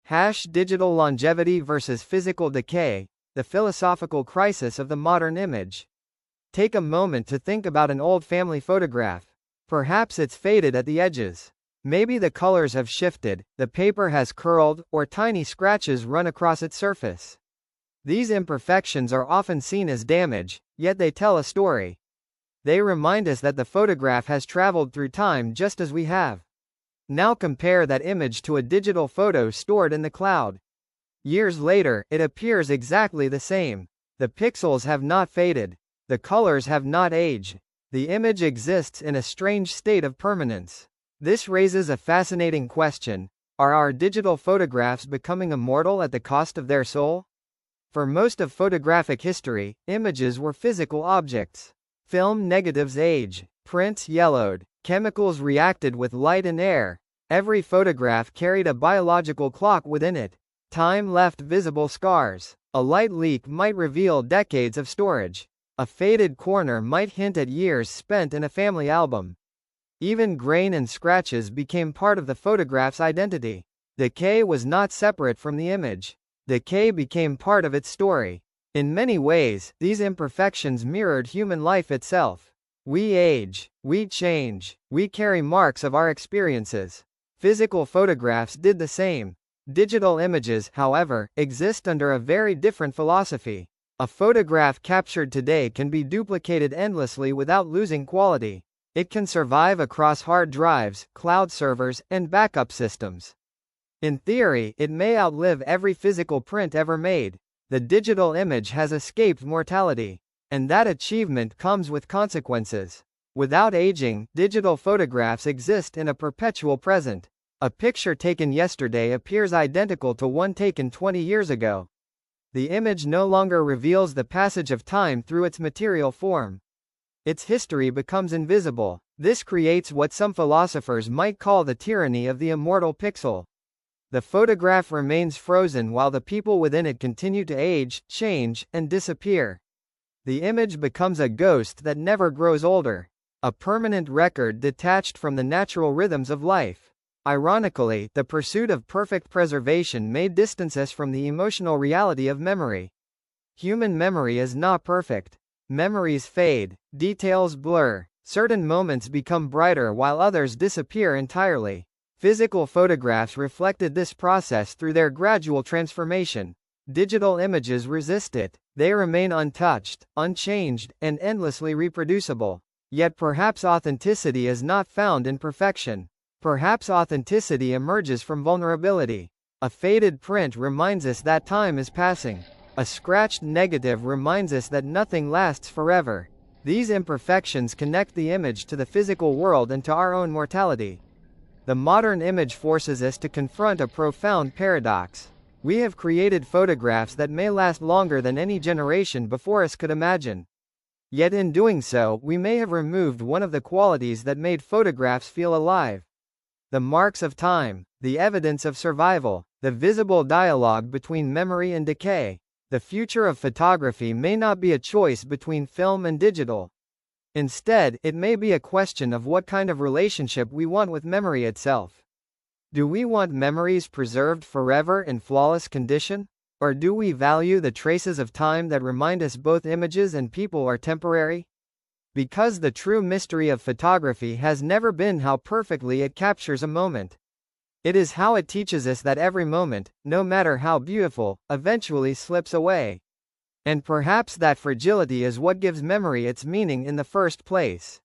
Digital longevity versus physical decay, the philosophical crisis of the modern image. Take a moment to think about an old family photograph. Perhaps it's faded at the edges. Maybe the colors have shifted, the paper has curled, or tiny scratches run across its surface. These imperfections are often seen as damage, yet they tell a story. They remind us that the photograph has traveled through time just as we have. Now compare that image to a digital photo stored in the cloud. Years later, it appears exactly the same. The pixels have not faded. The colors have not aged. The image exists in a strange state of permanence. This raises a fascinating question. Are our digital photographs becoming immortal at the cost of their soul? For most of photographic history, images were physical objects. Film negatives age, prints yellowed, chemicals reacted with light and air. Every photograph carried a biological clock within it. Time left visible scars. A light leak might reveal decades of storage. A faded corner might hint at years spent in a family album. Even grain and scratches became part of the photograph's identity. Decay was not separate from the image. Decay became part of its story. In many ways, these imperfections mirrored human life itself. We age, we change, we carry marks of our experiences. Physical photographs did the same. Digital images, however, exist under a very different philosophy. A photograph captured today can be duplicated endlessly without losing quality. It can survive across hard drives, cloud servers, and backup systems. In theory, it may outlive every physical print ever made. The digital image has escaped mortality. And that achievement comes with consequences. Without aging, digital photographs exist in a perpetual present. A picture taken yesterday appears identical to one taken 20 years ago. The image no longer reveals the passage of time through its material form. Its history becomes invisible. This creates what some philosophers might call the tyranny of the immortal pixel. The photograph remains frozen while the people within it continue to age, change, and disappear. The image becomes a ghost that never grows older. A permanent record detached from the natural rhythms of life. Ironically, the pursuit of perfect preservation may distance us from the emotional reality of memory. Human memory is not perfect. Memories fade, details blur, certain moments become brighter while others disappear entirely. Physical photographs reflected this process through their gradual transformation. Digital images resist it. They remain untouched, unchanged, and endlessly reproducible. Yet perhaps authenticity is not found in perfection. Perhaps authenticity emerges from vulnerability. A faded print reminds us that time is passing. A scratched negative reminds us that nothing lasts forever. These imperfections connect the image to the physical world and to our own mortality. The modern image forces us to confront a profound paradox. We have created photographs that may last longer than any generation before us could imagine. Yet in doing so, we may have removed one of the qualities that made photographs feel alive. The marks of time, the evidence of survival, the visible dialogue between memory and decay. The future of photography may not be a choice between film and digital. Instead, it may be a question of what kind of relationship we want with memory itself. Do we want memories preserved forever in flawless condition? Or do we value the traces of time that remind us both images and people are temporary? Because the true mystery of photography has never been how perfectly it captures a moment. It is how it teaches us that every moment, no matter how beautiful, eventually slips away. And perhaps that fragility is what gives memory its meaning in the first place.